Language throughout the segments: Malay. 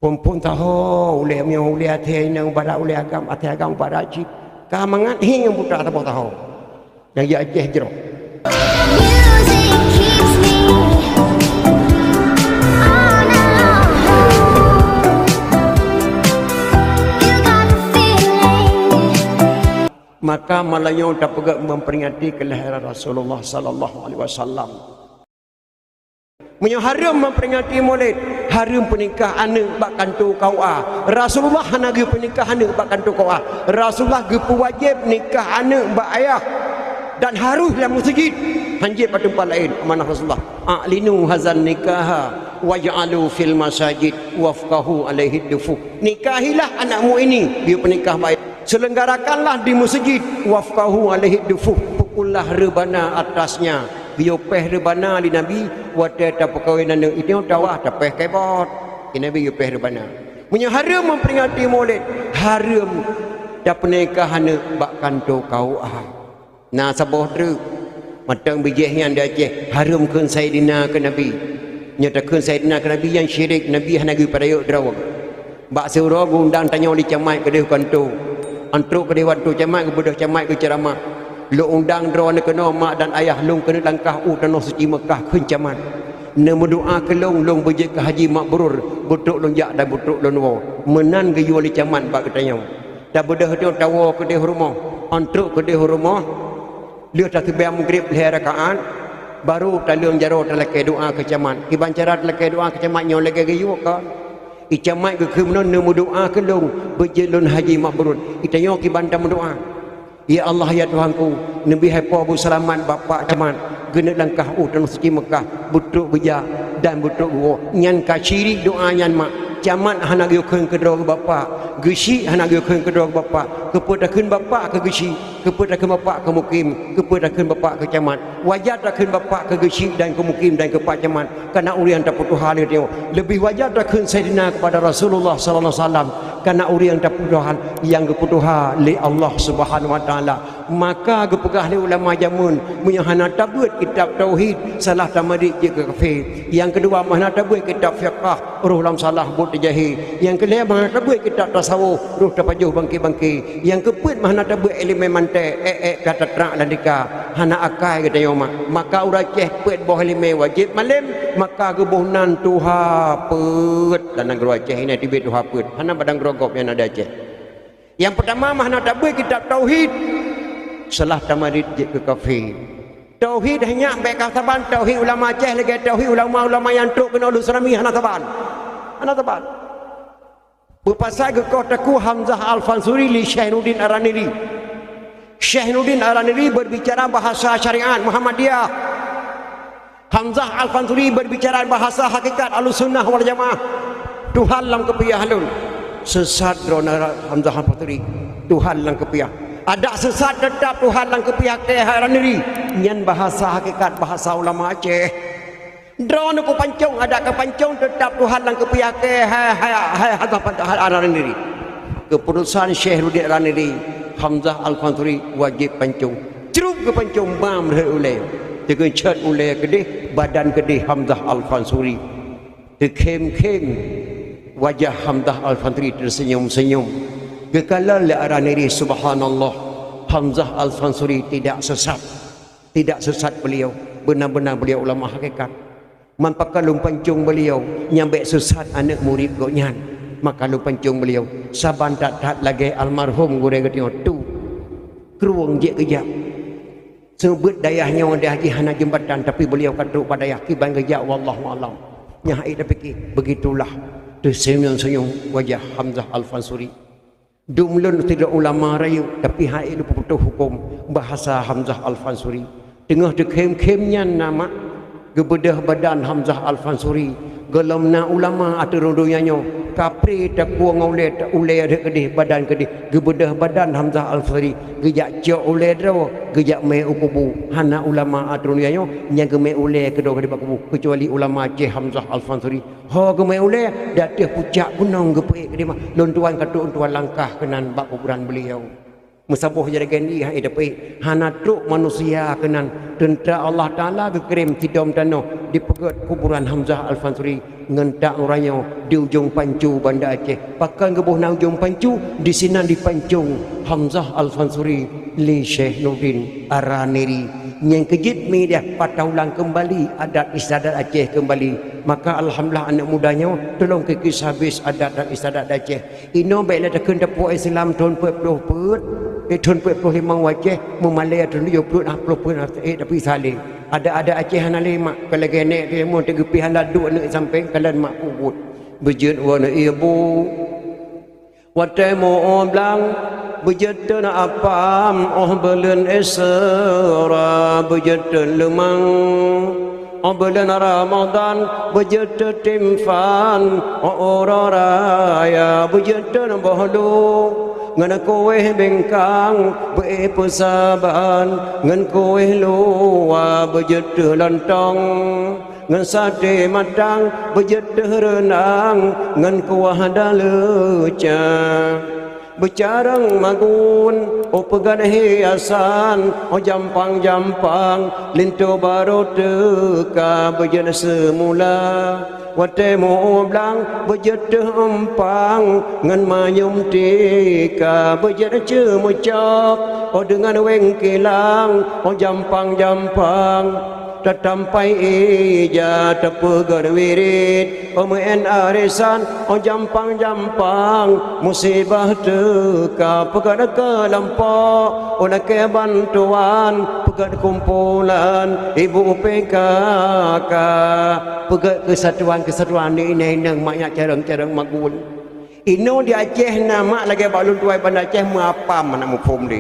Pun tahu oleh mi oleh hati nang pada oleh agam hati agam pada cip kamangan hing buta tahu yang ya jeh jero maka Melayu dapat memperingati kelahiran Rasulullah sallallahu alaihi wasallam. Haram memperingati Maulid, haram pernikah anak bak kantor kau Rasulullah hana ge pernikah anak bak kantor kau Rasulullah ge wajib nikah anak bak ayah dan harus dalam masjid hanjit pada tempat lain. Amanah Rasulullah a'linu hazan nikaha waj'alu fil masajid wafqahu alaihi dufu. Nikahilah anakmu ini, dia pernikah baik, selenggarakanlah di masjid wafqahu alaihi dufu, pukullah rebana atasnya, biopeh rebana di Nabi wate ta perkawinan itu tawah tapeh kebot ini Nabi biopeh rebana haram memperingati Maulid, haram dah pernikahan bak kantor kau nah sabah dru matang bijih yang dah je haram kun Sayyidina ke Nabi nyatakan Sayyidina ke Nabi yang syirik Nabi hanagi pada yuk drawag bak surah gundang tanya oleh camai ke dia kantor antruk ke dia waktu camai ke bedah camai ke ceramah lu undang drone kena mak dan ayah long kena langkah tanah suci Mekah kencaman ne berdoa ke long berje ke haji makbrur butuk long jak dan butuk long wo menan ke yuli caman bak ketanya dah bedah tu tawa ke dia rumah antruk ke dia rumah dia tak tiba maghrib leher rakaat baru talung jaro talak doa ke caman ki bancara talak doa ke caman nyo lagi ke yu ka icamat ke kemenon ne berdoa ke long berje long haji makbrur itayo ki bantam doa. Ya Allah ya Tuhanku, Nabi haipa bu selamat bapa caman gena langkah tanah suci Mekah butuk beja dan butuk gua nyan ka ciri doa nyan mak caman hana ge keun kedua bapa gesi hana ge keun kedua bapa kepedakeun bapa ke gesi kepedakeun bapa ke mukim kepedakeun bapa ke caman wajar dakeun bapa ke gesi dan ke mukim dan ke pak caman kana urian tak putus hal dia lebih wajar dakeun Sayyidina kepada Rasulullah sallallahu alaihi wasallam kana urian tak putus hal yang keputuhan li Allah Subhanahu wa taala maka gepegah li ulama jamun menyahana tabut kitab tauhid salah tamadid je ke kafir yang kedua mana tabut kitab fiqh ruh lam salah but jahi yang kelima mana tabut kitab tasawuf ruh tapajuh bangki-bangki yang keempat mana tabut elemen mantek kata terak dan dika hana akai kata yo maka urang ceh pet boh elemen wajib malam maka gebuhnan tuha pet dan gero ceh ini tibet tuha pet hana badang grogop yang ada ceh yang pertama mana tabut kitab tauhid salah tamadid je ke kafir tauhid hanya baik kasaban tauhid ulama ceh lagi tauhid ulama yang truk kena lusurami hana taban berpasal ke kotaku Hamzah Al-Fansuri li Syahnuddin Araniri. Syahnuddin Araniri berbicara bahasa syariat Muhammadiyah, Hamzah Al-Fansuri berbicara bahasa hakikat Ahlussunnah wal Jamaah. Tuhan lang kepiyah halun sesat drona Hamzah Al-Fansuri Tuhan lang kepiyah ada sesat tetap Tuhan lang kepiyah ke Araniri nyan bahasa hakikat bahasa ulama Aceh drone ku pancung ada ke pancung tetap Tuhan lang kepiyah ke Araniri keputusan Syahruddin Araniri Hamzah Al-Fansuri wajib pancung ceruk ke pancung bam oleh dengan cat oleh kedih badan kedih Hamzah Al-Fansuri kem wajah Hamzah Al-Fansuri tersenyum-senyum kekala le Araniri subhanallah Hamzah Al-Fansuri tidak sesat beliau benar-benar beliau ulama hakikat maka lumpancung beliau nyampe sesat anak murid gonyan maka lumpancung beliau saban tak lagi almarhum gure getio tu keruang je kejap sebut dayahnya dah hana jembatan tapi beliau kata pada dayah kiban kejap wallahu alam nyai dah fikir begitulah tersenyum-senyum wajah Hamzah Al-Fansuri dumlun tidak ulama rayu tapi hai itu putuh hukum bahasa Hamzah Al-Fansuri tengah dekem-kemnya nama gebedah badan Hamzah Al-Fansuri gelamna ulama atur dunyanya kapri tak kuang oleh tak uleh ada kedih badan kedih gebedah badan Hamzah Al-Fansuri gejak cok oleh draw gejak me ukubu hana ulama atur dunyanya nya geme oleh kedua kedih bakubu kecuali ulama Aceh Hamzah Al-Fansuri ho geme oleh datih pucak gunung gepe kedih mah lontuan katu untuan langkah kenan bak kuburan beliau Musabuh jadi gendi hai dapat hanatruk manusia kenan tentera Allah Taala gekrem tidom tano di pegat kuburan Hamzah Al-Fansuri ngentak orangnya di ujung Pancu Banda Aceh. Pakan gebuh na ujung Pancu di sini di Pancung Hamzah Al-Fansuri li Syekh Nurdin Araniri yang kejit mi dia pataulang kembali adat istiadat Aceh kembali. Maka alhamdulillah anak mudanya tolong ke kisah habis adat dan istiadat Aceh. Ino baiklah dah kena puak Islam tahun 40 tahun 45 wajah memalai tahun 70 tapi saling ada Aceh hanale mak kalau genek dia mau tegepi haladu nak sampai kalian mak puput bejut wana ibu watai mo blang bejut na apam belen esra bejut lemang bulan Ramadan bejut timfan ora raya bejut bahlu ngan kowe bengkang be pesaban ngan kowe luwa bejet lontong ngan sate matang bejet renang ngan kuah daleca becarang magun o pegan hiasan o jampang-jampang linto baru teka bejet semula wate mo blang bejet empang ngan mayum tika bejet cemucap o dengan weng kilang o jampang-jampang tatampai ija tepegar wirid o muen arisan o jampang-jampang musibah teka pegat ke lampau o nak bantuan pegat kumpulan ibu PKK pegat kesatuan ini nang maknya carang-carang magun ino di Aceh nama lagi balun tuai Banda Aceh apa mana mufhum di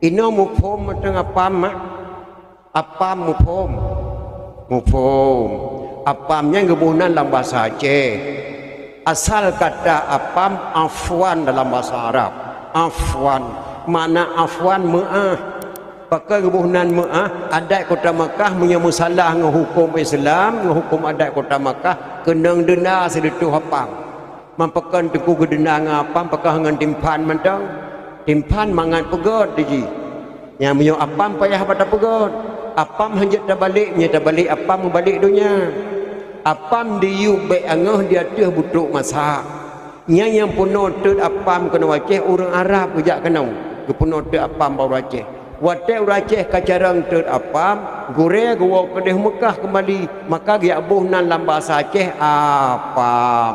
ino mufhum tengah apam mak apam mufhum apamnya gebunan dalam bahasa Aceh asal kata apam afwan dalam bahasa Arab afwan mana afwan maaf pakai gebunan maaf adat kota Makkah punya masalah dengan hukum Islam dengan hukum adat kota Makkah kenang denda sedetu apam mampakan teku gedena ngapam pakah ngan timpan mentang timpan mangan pegot diji yang punya apam payah pada pegot apam hanjat dah balik apam balik dunia apam diu baik angah dia tuh butuk masak yang puno tut apam kena Aceh orang Arab kejak kena ke puno tut apam baru Aceh wate orang Aceh kacarang tut apam gure gua kedeh Mekah kembali maka dia abuh nan dalam bahasa Aceh apam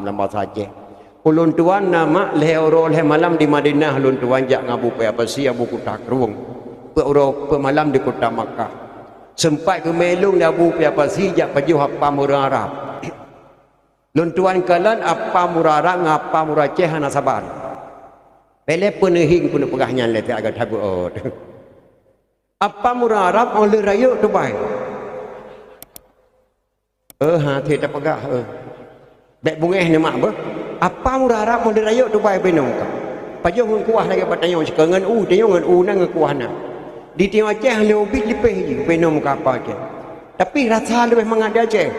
dalam bahasa Aceh ulun tuan nama lehoro leh malam di Madinah ulun tuan jak ngabu pe apa si abu kutak ruang pemalam di kota Makkah sempat ke melung Abu apa si jak baju apa murah Arab luntuan kalan apa murah Arab ngapa murah Aceh hana sabar pele penehing pun pegahnya lete agak tagut apa murah Arab oleh raya tu baik hati tak pegah baik bungeh ni mak apa murah Arab oleh raya tu baik benong pajak pun kuah lagi patanya sekangan tengok ngan nang kuah na di Timur Aceh lebih lebih penom kapal je tapi rasa lebih mengada Aceh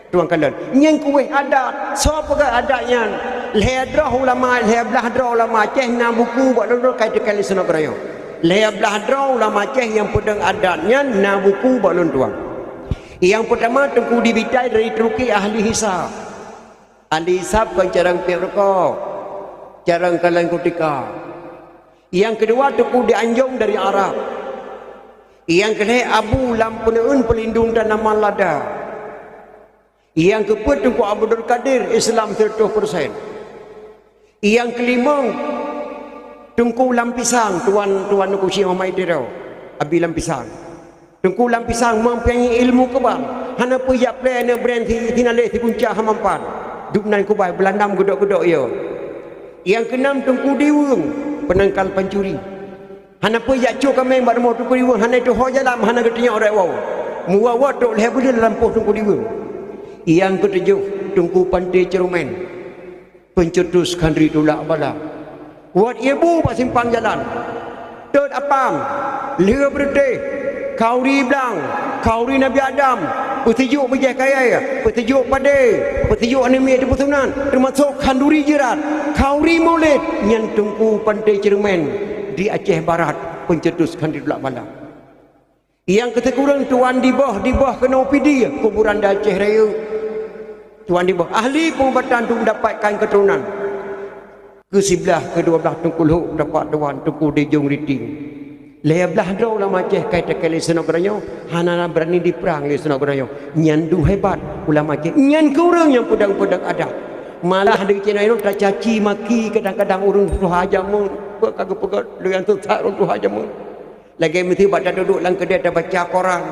tuan kalian yang kuih adat siapa ke adatnya lehadrah ulama lehablahdra ulama Aceh na buku buat dulu kait kali senok raya lehablahdra ulama Aceh yang pedang adatnya na buku buat tuan yang pertama tengku dibitai dari Turki ahli hisab kan carang perko carang kalian kutika yang kedua tengku dianjung dari Arab yang kedua Abu Lampuneun pelindung dan nama lada yang keempat tengku Abdul Qadir Islam 100%. Yang kelima tengku Lampisang tuan nuku Syekh Muhammad Idirau Abi Lampisang tengku Lampisang mempunyai ilmu kebal hana puyap play brand tinale ti punca hamampan duknan kubai belandam gedok-gedok yo. Yang keenam tengku Diwung penangkal pencuri hana puyap cu kami bar mo tengku Diwung hana itu ho jalan hana ketanya orang wow muwa tok leh budi dalam poh tengku Diwung. Yang ketujuh tengku Pantai Cerumen pencetus kandri tulak bala buat ibu pak simpang jalan Tud apam Lira berteh Kauri Blang Kauri Nabi Adam Petunjuk bijak kaya, petunjuk pada, petunjuk anime di petunan, termasuk kanduri jerat, kauri maulid, yang tungku pantai Cermen di Aceh Barat, pencetuskan di belak bala. Yang kata kurang tuan di bawah kena OPD, kuburan di Aceh Raya. Tuan di bawah, ahli pengobatan tu mendapatkan keturunan. Ke sebelah, ke-12 tungku luk dapat tuan tungku di Jung Riting. Lebelah draw lah macam kait kali senogranyo, hanana berani diperang le senogranyo. Nyandu hebat ulama macam nyan kurang yang pedang-pedang ada. Malah di Cina itu tak caci maki kadang-kadang urun tuha jamun, kagak-kagak dengan tu tak urun tuha jamun. Lagi mesti baca duduk lang kedai ada baca Quran.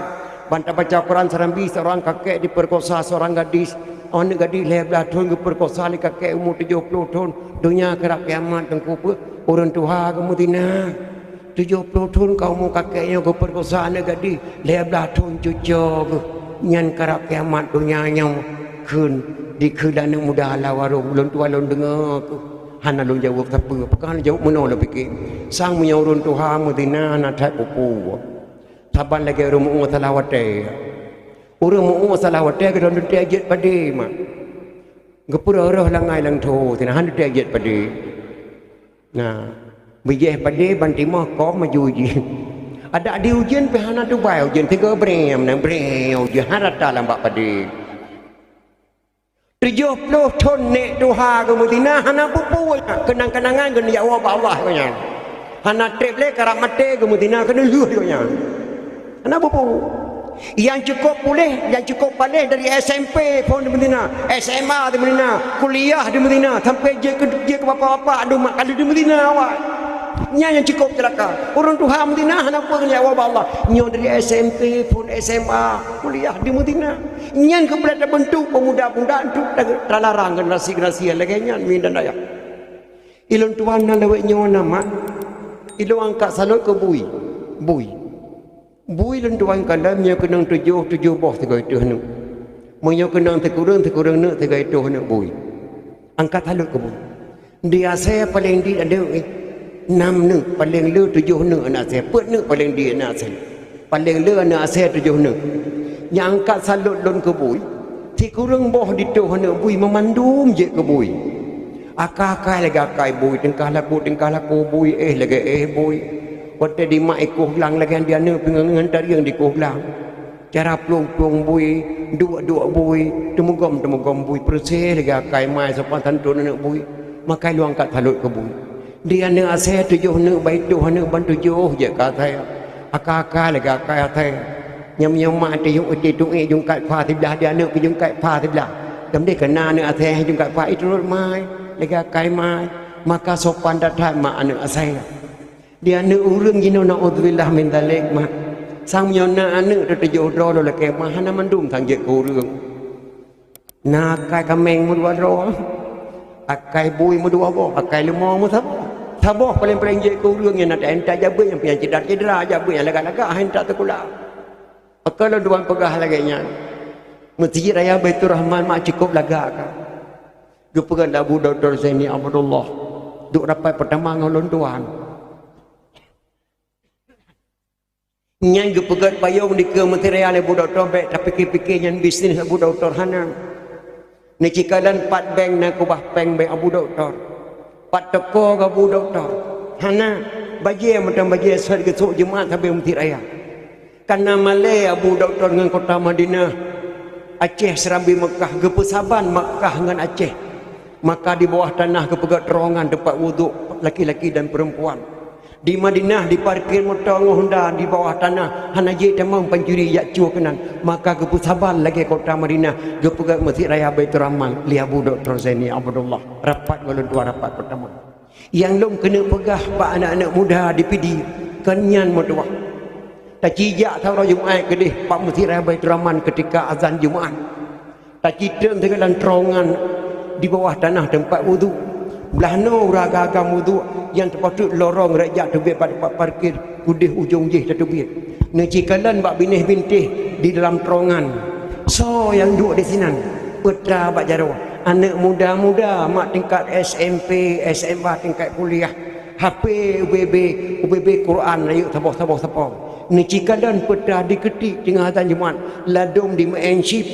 Bantah baca Quran serambi seorang kakek diperkosa seorang gadis. Orang gadis lebelah tahun diperkosa le kakek umur 70 tahun. Dunia kerap kiamat tengku urun tuha kemudian 70 tahun kau mau kakeknya kau perkosa anak gadis lebelah tahun cucuk nyan kerap kiamat dunyanya kun di kedan muda ala warung lon tua lon dengar ku hana lon jawab apa pekan jawab meno la fikir sang punya urun tuha mudina na thai pupu saban lagi urun mu salawate urun mu salawate ke don te jet pade ma gepura roh langai lang tho tina han te jet pade nah bijih pada bantimah kau maju je. Ada di ujian pihana tu baik ujian 3 brem nang brem ujian harata lambat pada. 70 tahun nek tuha ke Madinah hana pupu kenang-kenangan kena jawab Allah kanya. Hana trip le karap mate ke Madinah kena luh kanya. Hana pupu. Yang cukup boleh, yang cukup balik dari SMP pun di Madinah, SMA di Madinah, kuliah di Madinah, sampai je ke bapa-bapa ada mak ada di Madinah awak. Nya yang cukup celaka. Orang Tuhan Madinah nak apa kena jawab Allah. Nya dari SMP pun SMA, kuliah di Madinah. Nya keberat bentuk pemuda-pemuda tu terlarang generasi-generasi yang lagi nya min dan ayah. Ilon Tuhan nak lewat nya nama. Ilon angkat salut ke bui. Bui lon Tuhan kala nya kenang 7 boh tiga itu hanu. Nya kenang tekurang nak tiga itu hanu bui. Angkat salut ke bui. Dia saya paling di ada 6 นึก paling le 7 นึก anak saya putนึก paling di anak saya paling le anak saya 7 นึก yang angkat salut lon ke bui ti kurang boh di tu hana bui memandum je ke bui akak-akak lagi akai bui tingkah laku bui lagi bui waktu di mak ikuh lang lagi dia ne pengangan dari yang dikuh lang cara pelung bui dua bui temugom bui perse lagi akai mai sopan tantun anak bui makai lu angkat salut ke bui dia ne ase 7 นึก baik tu hana ban 7 je kata akak-akak lagi akai atai nyam mak ti yung ti tu yung kat pha tiblah dia ne yung kat pha tiblah dam de kena ne ase yung kat pha itu mai lagi akai mai maka sopan datang mak ane ase dia ne urang gino naudzubillah min dalik mak sang nyona ane 7 ro lo lake mah hana mandum thang je ko urang na kai kameng mu 2 ro akai bui mu 2 bo akai lemo mu Saboh paling-paling je ke urang yang nak hentak jabut yang pian cedera jabut yang lagak-lagak hentak terkulak. Kalau duan pegah lagi nya. Masjid Raya Baitur Rahman mak cukup lagak kan. Gepegan Abu Dr. Zaini Abdullah. Duk rapat pertama ngolon tuan. Nyang gepegan payung di ke Menteri Raya Abu Dr. baik tapi fikir yang bisnis Abu Dr. Hanan. Ni cikalan 4 bank nak kubah bank baik Abu Dr. Pat toko ke Abu Dr. Hana bagi macam bagi asal ke sok jemaat sampai Menteri Raya. Karena Malay Abu Dr. dengan kota Madinah Aceh Serambi Mekah gepesaban Mekah dengan Aceh. Maka di bawah tanah kepegat terowongan tempat wuduk laki-laki dan perempuan. Di Madinah di parkir motor Honda di bawah tanah hanaji tamang pencuri yak cuo kenan. Maka gepesaban lagi kota Madinah gepegat Masjid Raya Baitur Rahman li Abu Dr. Zaini Abdullah rapat golon dua rapat pertama. Yang lom kena pegah pak anak-anak muda di PD kenyan modoah. Tak cijak tahu Jumaat kedih pak Masjid Raya Baitur Rahman ketika azan Jumaat. Tak cideng dengan terowongan di bawah tanah tempat wuduk. Belah no raga-raga wuduk yang terpatut lorong rakyat tebik pada parkir kudih ujung jih tebik. Necikalan bak binih-bintih di dalam terowongan. So yang duduk di sini putra bak jaro. Anak muda-muda mak tingkat SMP, SMA tingkat kuliah. HP UBB Quran ayuk sabah. Ni cikadan peta diketik tengah azan Jumaat, ladum di menship,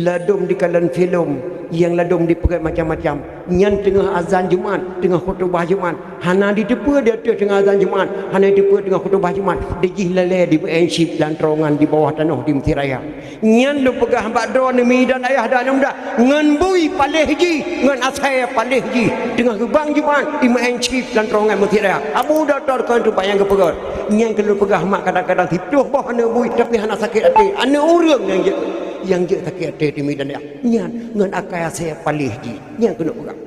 ladum di kalan filem, yang ladum di pegat macam-macam. Nyan tengah azan Jumaat, tengah khutbah Jumaat. Hana di depa dia tengah azan Jumaat, hana di depa tengah khutbah Jumaat. Dijih lele di menship dan terongan di bawah tanah di Mesir Raya. Nyan lu pegah bakdo nemi dan ayah dan muda. Ngan bui palih ji, ngan asai palih ji. Tengah gebang Jumaat di menship dan terongan Mesir Raya. Abu doktor kan tu bayang ke pegat. Nyan kalau pegah mak kadang-kadang tipuh bawah hana bui tapi hana sakit hati. Ana urang yang je sakit hati di medan dia. Nyan ngan akai saya palih ji. Nyan kena pegang.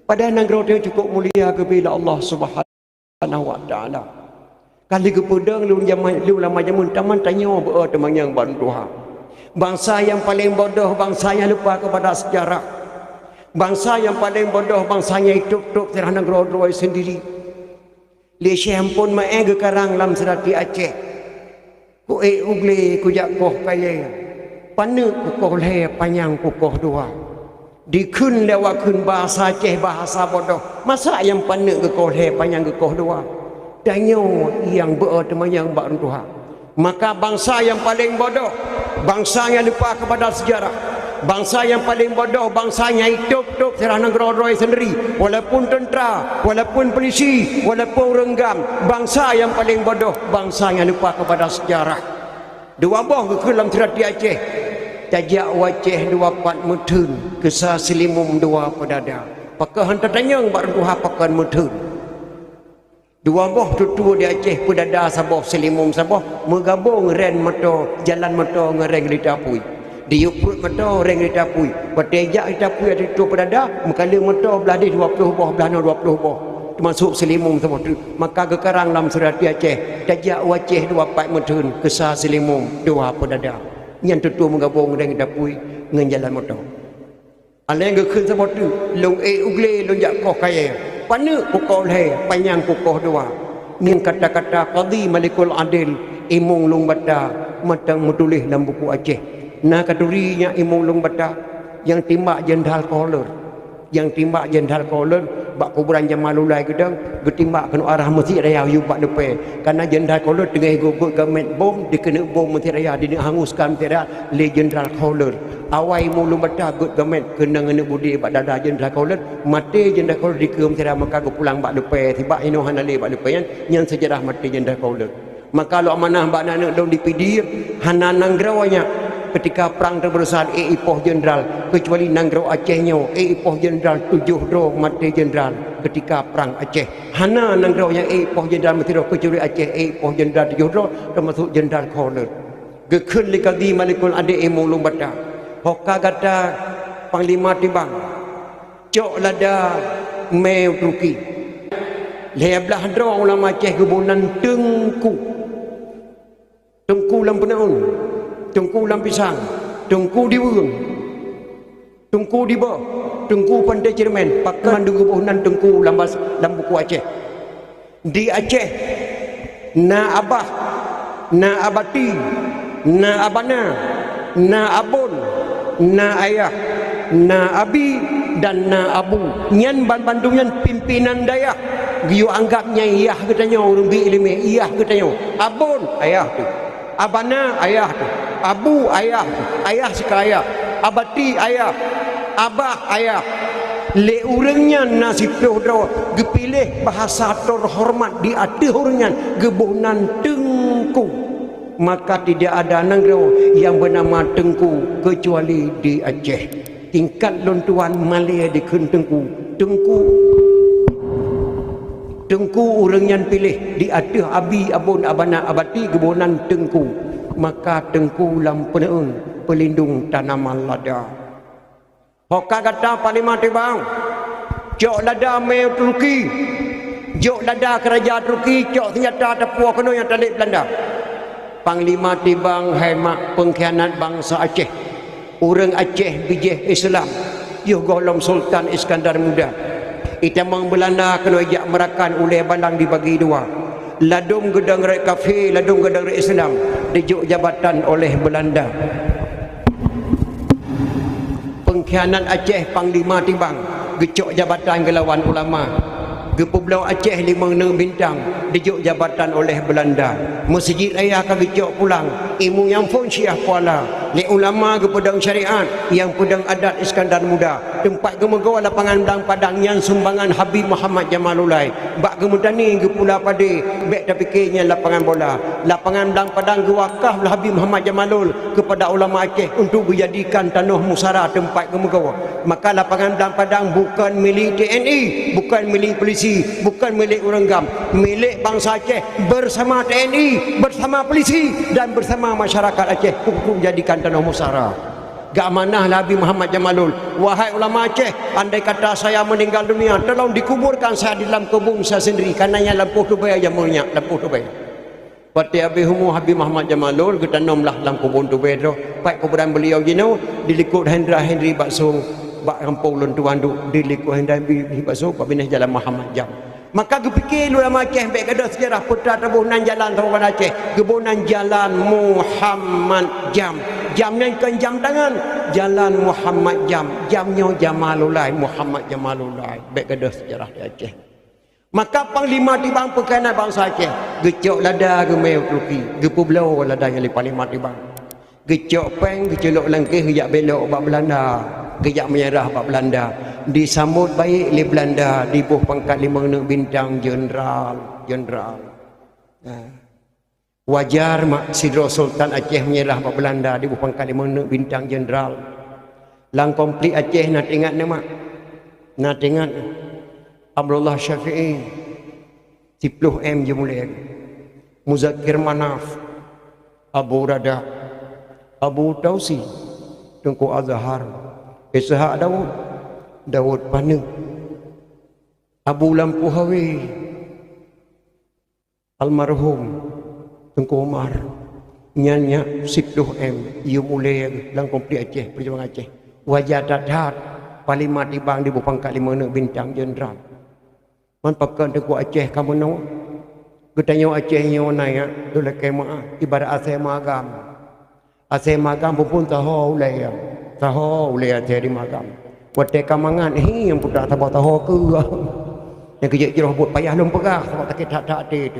Pada nanggro dia cukup mulia kepada Allah Subhanahu wa taala. Kali ke pedang lu zaman lu lama zaman taman tanya ber teman yang bantuha. Bangsa yang paling bodoh bangsa yang lupa kepada sejarah. Bangsa yang paling bodoh bangsanya hidup-hidup serah nanggro doi sendiri. Le syempun mae ke karang lam serati Aceh. Ku ugle ku jak koh kaya. Pane ku koh le panjang ku koh dua. Dikun lewat kun bahasa Aceh bahasa bodoh. Masa yang pane ke koh le panjang ke koh dua. Danyo yang berteman yang beruntuha. Maka bangsa yang paling bodoh, bangsa yang lupa kepada sejarah, bangsa yang paling bodoh, bangsanya hidup-hidup serah negara sendiri, walaupun tentera, walaupun polisi, walaupun renggam. Bangsa yang paling bodoh, bangsa yang lupa kepada sejarah. Dua boh ke dalam serati Aceh, tajak waceh dua pat mutun, kesah selimum dua pedada. Pakah hantar tanya beruntuha pakan mutun. Dua boh tutu di Aceh pedada saboh selimum saboh menggabung ren motor jalan motor ngereng kereta api. Di uput motor reng kereta api. Bertejak kereta api ada tu pedada, mengkala motor belah di 20 boh belah 20 boh. Termasuk selimum saboh tu. Maka gekarang dalam serati Aceh, tajak waceh dua pat mutun kesah selimum dua pedada. Yang tutu menggabung reng kereta api dengan jalan motor. Aleng gekun saboh tu, long ugle long jak koh kaya. Pana pukul hai panjang pukul dua. Ning kata-kata qadi malikul adil imung lung bata matang metulis dalam buku Aceh. Nah kadurinya imung lung bata yang timbak jenderal Koler. Yang timbak jenderal Koler bak kuburan Jamalulai gedang getimbak kena arah Mesir Raya yu bak depan. Karena jenderal Koler tengah gugut gamet bom dikena bom Mesir Raya dihanguskan Mesir Raya le jenderal Koler. Awai mulu bata gut gamet kena ngene budi bak dada jenderal Koler mati jenderal Koler dikem Mesir Raya maka go pulang bak depan tiba ino hanale bak depan yang sejarah mati jenderal Koler. Maka lo amanah bak nak dong dipidi hana nangrawanya ketika perang terbesar ipoh jenderal kecuali nanggro Acehnya ipoh jenderal 7 ro mati jenderal ketika perang Aceh. Hana nanggro yang ipoh jenderal mati ro kecuali Aceh ipoh jenderal 7 ro termasuk jenderal Koler. Gekun likadi malikul ade imulung bata. Hoka kata panglima tibang. Cok lada meu Turki. Leblah dro ulama Aceh kebunan tengku. Tengku lampenaun. Tengku lam pisang, tengku di burung, tengku di bawah, tengku pandai cermin, pakan dengan buhunan tengku lam buku Aceh. Di Aceh, na abah, na abati, na abana, na abon, na ayah, na abi dan na abu. Nyan bandungan pimpinan daya. Giu anggapnya iyah katanya orang bi ilmu iyah katanya. Abon ayah tu. Abana ayah tu. Abu ayah, ayah sekaya, abati ayah, abah ayah. Le urangnya nasib dodo gepilih bahasa terhormat di hati orangnya gebunan tengku. Maka tidak ada negara yang bernama Tengku kecuali di Aceh. Tingkat lontuan Malaya di Tengku. Tengku orangnya pilih di hati abi abun abana abati gebunan Tengku. Maka tengku lam peneun pelindung tanaman lada. Hoka kata Parlimen Tibang, jok lada meu Turki, jok lada kerajaan Turki, jok senjata tepua kena yang talik Belanda. Panglima Tibang hemat pengkhianat bangsa Aceh. Orang Aceh bijih Islam, yuh golom Sultan Iskandar Muda. Itamang Belanda kena ijak merakan oleh balang dibagi dua. Ladung gedang rek kafe, ladung gedang rek Islam dijuk jabatan oleh Belanda. Pengkhianat Aceh Panglima Tibang gecok jabatan gelawan ulama. ke Pulau Aceh 5 bintang dijuk jabatan oleh Belanda. Masjid ayah ka gejok pulang ilmu yang pun Syiah Kuala ni ulama ke pedang syariat yang pedang adat Iskandar Muda tempat gemegawa lapangan Dang Padang yang sumbangan Habib Muhammad Jamalulai bak kemudian ni ke Pulau Padi bek dah fikirnya lapangan bola lapangan Dang Padang ke wakaf Habib Muhammad Jamalul kepada ulama Aceh untuk dijadikan tanah musara tempat gemegawa. Maka lapangan Dang Padang bukan milik TNI, bukan milik polisi, bukan milik orang gam, milik bangsa Aceh bersama TNI, bersama polisi dan bersama masyarakat Aceh untuk jadikan tanah musara. Gak amanah Nabi Muhammad Jamalul. Wahai ulama Aceh, andai kata saya meninggal dunia, tolong dikuburkan saya di dalam kebun saya sendiri, karenanya lampu tu bayar jamunya, lampu tu bayar. Pati Habib Muhammad Jamalul kita nomlah dalam kubur tu bayar. Pai kuburan beliau jino dilikut Henry Baksung bak rampung lontuan duk dilikut Henry Baksung pak binah jalan Muhammad Jam. Maka kepikir ulama Aceh baik ada sejarah putra tebunan jalan tawakan Aceh, kebunan jalan Muhammad Jam. Jamnya kan jam tangan, jalan Muhammad Jam. Jamnya Jamalullah, Muhammad Jamalullah. Baik ada sejarah di Aceh. Maka panglima tibang perkainan bangsa Aceh, gecok lada ke mai Turki, gepu belau lada yang panglima tibang. Gecok peng, gecelok langkih gejak belok bak Belanda, gejak menyerah bak Belanda. Disambut baik oleh Belanda, dibuh pangkat 5 bintang jeneral. Wajar mak Sidro Sultan Aceh menyerah bak Belanda, dibuh pangkat 5 bintang jeneral. Lang komplit Aceh nak ingat ni mak. Nak ingat Abdullah Syafi'i 10M je mulai Muzakir Manaf, Abu Rada, Abu Tausi, Tengku Azhar, Ishaq Daud Pane, Abu Lampu Hawi, almarhum Tengku Umar, Nyanya 10M ia mulai dalam komplit Aceh, perjuangan Aceh. Wajah dadat Parlimen tibang di pangkat 5 bintang jeneral. Man pakai Tengku Aceh kamu no. Ketanya Aceh nyo naya dole kema ibarat Aceh Magam. Aceh Magam pun tahu ulai. Tahu ulai Aceh di Magam. Wate kamangan yang pudak tahu ke. Yang kejek jeroh buat payah lum pegah sebab tak tak itu.